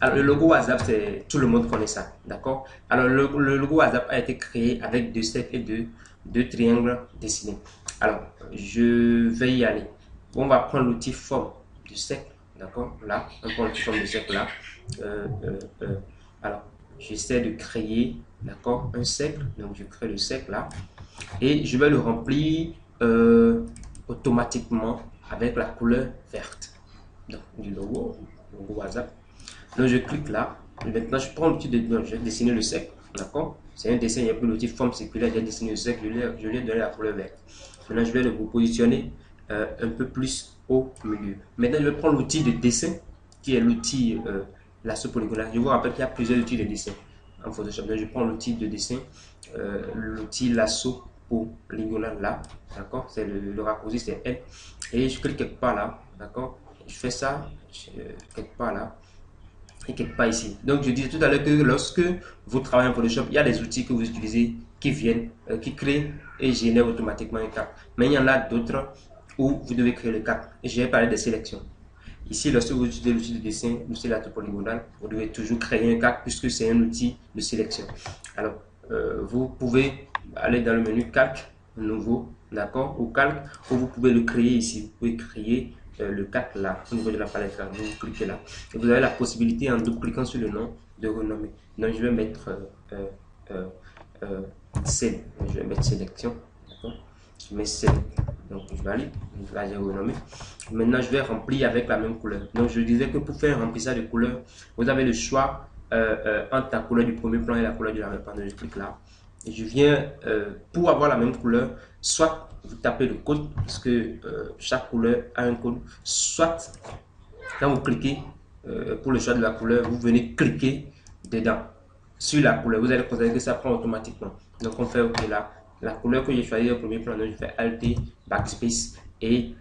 Alors, le logo WhatsApp, c'est tout le monde connaît ça, d'accord? Alors, le logo WhatsApp a été créé avec deux cercles et deux triangles dessinés. Alors, je vais y aller. On va prendre l'outil forme du cercle, d'accord? Là, on prend l'outil forme du cercle là. Alors, j'essaie de créer, d'accord, un cercle. Donc, je crée le cercle là et je vais le remplir automatiquement avec la couleur verte. Donc, du logo WhatsApp. Donc, je clique là. Et maintenant, je prends l'outil de. Je vais dessiner le cercle. D'accord? C'est un dessin, il n'y a plus l'outil forme circulaire. J'ai dessiné le cercle, je lui ai donné la couleur verte. Maintenant, je vais le positionner un peu plus au milieu. Maintenant, je vais prendre l'outil de dessin qui est l'outil lasso polygone. Je vous rappelle qu'il y a plusieurs outils de dessin en Photoshop. Donc, je prends l'outil de dessin, l'outil lasso polygonal là. D'accord? C'est le raccourci, c'est L. Et je clique quelque part là. D'accord? Je fais ça quelque part là et quelque part ici. Donc, je disais tout à l'heure que lorsque vous travaillez en Photoshop, il y a des outils que vous utilisez qui viennent, qui créent et génèrent automatiquement un cadre. Mais il y en a d'autres où vous devez créer le cadre. Et je vais parler des sélections. Ici, lorsque vous utilisez l'outil de dessin, l'outil de la polygonale, vous devez toujours créer un cadre puisque c'est un outil de sélection. Alors, vous pouvez aller dans le menu calque, nouveau, d'accord, ou calque, ou vous pouvez le créer ici. Vous pouvez créer le cadre là, au niveau de la palette là. Vous cliquez là. Et vous avez la possibilité, en double-cliquant sur le nom, de renommer. Donc, je vais mettre je vais mettre sélection. Je mets select. Donc, je valide. Donc, là, j'ai renommé. Maintenant, je vais remplir avec la même couleur. Donc, je disais que pour faire un remplissage de couleur, vous avez le choix entre la couleur du premier plan et la couleur de l'arrière-plan. Je clique là. Et je viens, pour avoir la même couleur, soit vous tapez le code, parce que chaque couleur a un code, soit quand vous cliquez pour le choix de la couleur, vous venez cliquer dedans sur la couleur. Vous allez constater que ça prend automatiquement. Donc, on fait OK là. La couleur que j'ai choisie au premier plan, donc je fais Alt, Backspace et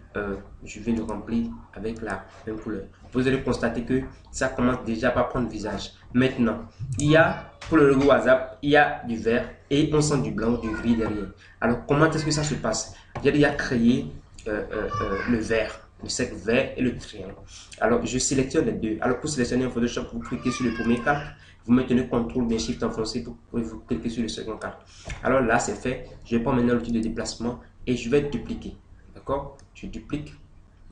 je viens de remplir avec la même couleur. Vous allez constater que ça commence déjà par prendre visage. Maintenant, il y a pour le logo WhatsApp, il y a du vert et on sent du blanc, du gris derrière. Alors, comment est-ce que ça se passe? J'ai déjà créé le vert, le cercle vert et le triangle. Alors, je sélectionne les deux. Alors, pour sélectionner un Photoshop, vous cliquez sur le premier cadre. Vous maintenez CTRL bien Shift enfoncé pour vous cliquer sur le second cadre. Alors là, c'est fait. Je vais prendre maintenant l'outil de déplacement et je vais dupliquer. D'accord? Je duplique.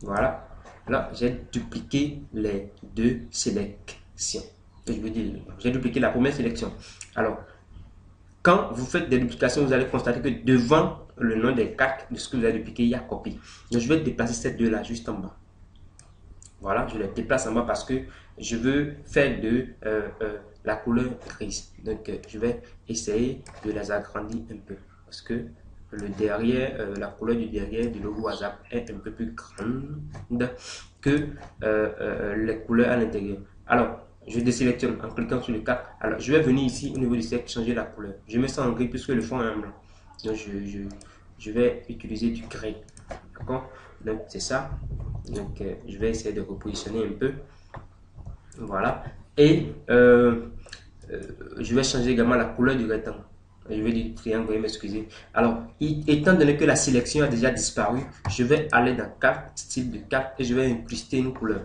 Voilà. Là, j'ai dupliqué les deux sélections. Je veux dire, j'ai dupliqué la première sélection. Alors, quand vous faites des duplications, vous allez constater que devant le nom des cartes de ce que vous avez dupliqué, il y a copie. Donc, je vais déplacer ces deux-là juste en bas. Voilà, je les déplace en bas parce que je veux faire de la couleur grise. Donc, je vais essayer de les agrandir un peu parce que le derrière, la couleur du derrière du logo WhatsApp est un peu plus grande que les couleurs à l'intérieur. Alors, je désélectionne en cliquant sur le cadre. Alors, je vais venir ici au niveau du cercle changer la couleur. Je mets ça en gris puisque le fond est en blanc. Donc, je vais utiliser du gris. D'accord? Donc, c'est ça. Donc, je vais essayer de repositionner un peu. Voilà. Et je vais changer également la couleur du rectangle. Je vais dire triangle, veuillez m'excuser. Alors, étant donné que la sélection a déjà disparu, je vais aller dans carte, style de carte, et je vais incruster une couleur.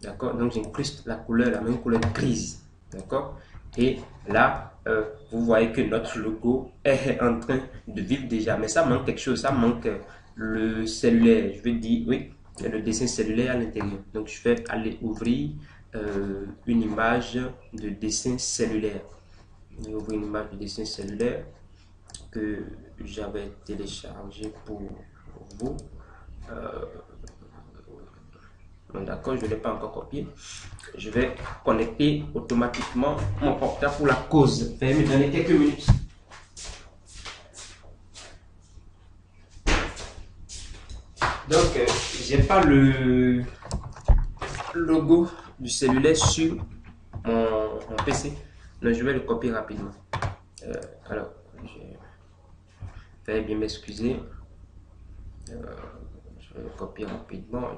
D'accord? Donc, j'incruste la couleur, la même couleur grise. D'accord? Et là, vous voyez que notre logo est en train de vivre déjà. Mais ça manque quelque chose, ça manque le cellulaire. Je vais dire, oui, le dessin cellulaire à l'intérieur. Donc, je vais aller ouvrir une image de dessin cellulaire. Je vais ouvrir une image de dessin cellulaire que j'avais téléchargé pour vous. D'accord, je ne l'ai pas encore copié. Je vais connecter automatiquement mon portable pour la cause. Veuillez me donner quelques minutes. Donc, j'ai pas le logo du cellulaire sur mon PC. Donc, je vais le copier rapidement. Alors, veuillez bien m'excuser. Je vais le copier rapidement.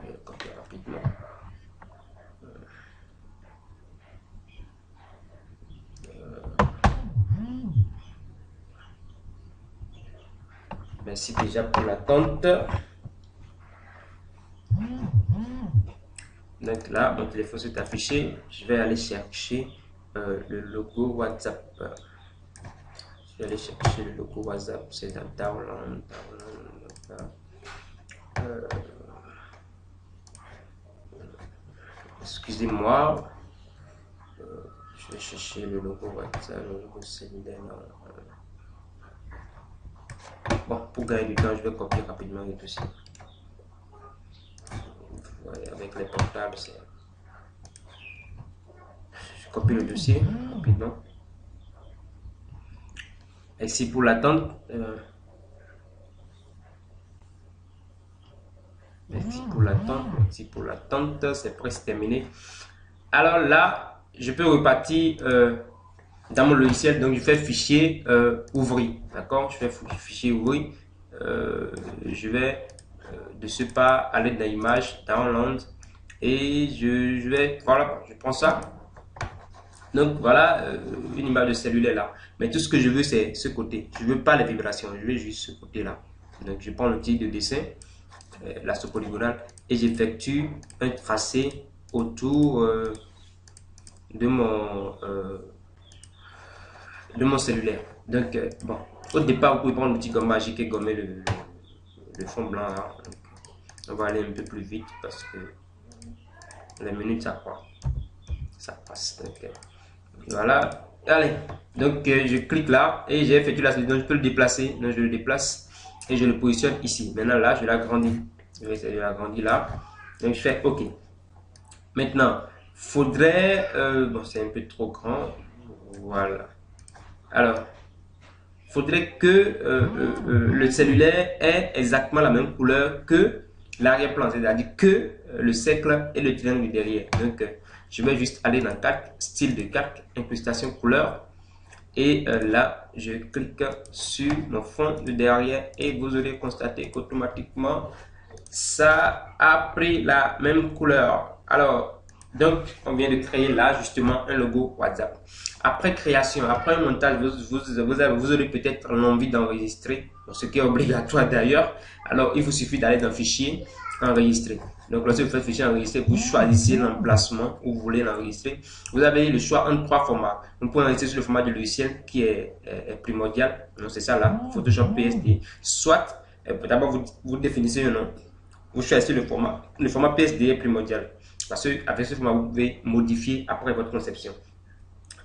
Merci déjà pour l'attente. Donc, Donc là, mon téléphone s'est affiché. Je vais aller chercher le logo WhatsApp. Je vais aller chercher le logo WhatsApp. C'est dans Download. Excusez-moi. Je vais chercher le logo WhatsApp, le logo cellulaire. Bon, pour gagner du temps, je vais copier rapidement le dossier. Ouais, avec les portables, c'est... Je copie le dossier rapidement. Ici pour l'attente. Merci pour l'attente, c'est presque terminé. Alors là, je peux repartir dans mon logiciel, donc je fais fichier ouvrir, d'accord? Je fais fichier ouvrir. Je vais de ce pas aller dans l'image, download, et je vais, voilà, je prends ça. Donc voilà une image de cellulaire là. Mais tout ce que je veux, c'est ce côté. Je veux pas les vibrations, je veux juste ce côté là. Donc je prends l'outil de dessin, lasso polygonal, et j'effectue un tracé autour de mon cellulaire. Donc bon, au départ, vous pouvez prendre l'outil gomme magique et gommer le fond blanc là. Donc, on va aller un peu plus vite parce que les minutes ça passe. Donc, voilà, allez, donc je clique là et j'ai effectué la sélection. Je peux le déplacer, donc je le déplace et je le positionne ici. Maintenant là, je l'agrandis, je vais essayer de l'agrandir là, donc je fais OK. Maintenant, faudrait, bon c'est un peu trop grand, voilà. Alors, faudrait que le cellulaire ait exactement la même couleur que l'arrière-plan, c'est-à-dire que le cercle et le triangle derrière. Donc, je vais juste aller dans calque, style de calque, incrustation couleur. Et là, je clique sur mon fond de derrière et vous allez constater qu'automatiquement, ça a pris la même couleur. Alors, donc, on vient de créer là justement un logo WhatsApp. Après création, après un montage, vous aurez peut-être l'envie d'enregistrer, ce qui est obligatoire d'ailleurs. Alors, il vous suffit d'aller dans Fichier, enregistrer. Donc, lorsque vous faites Fichier, enregistrer, vous choisissez l'emplacement où vous voulez l'enregistrer. Vous avez le choix entre 3 formats. Vous pouvez enregistrer sur le format du logiciel qui est primordial. Donc, c'est ça là, Photoshop PSD. Soit, d'abord, vous définissez un nom. Vous choisissez le format. Le format PSD est primordial. Parce qu'avec ce format, vous pouvez modifier après votre conception.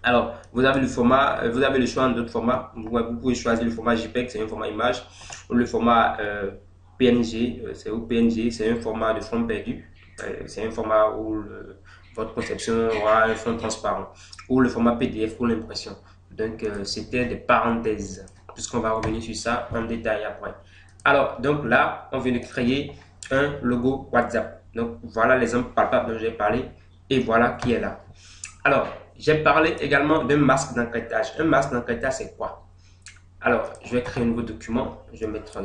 Alors, vous avez le format, vous avez le choix en d'autres formats. Vous pouvez choisir le format JPEG, c'est un format image, ou le format PNG, c'est au PNG, c'est un format de fond perdu. C'est un format où votre conception aura un fond transparent, ou le format PDF pour l'impression. Donc, c'était des parenthèses, puisqu'on va revenir sur ça en détail après. Alors, donc là, on vient de créer un logo WhatsApp. Donc, voilà l'exemple palpable dont j'ai parlé, et voilà qui est là. Alors, j'ai parlé également d'un masque d'encryptage. Un masque d'encryptage, c'est quoi? Alors, je vais créer un nouveau document. Je vais mettre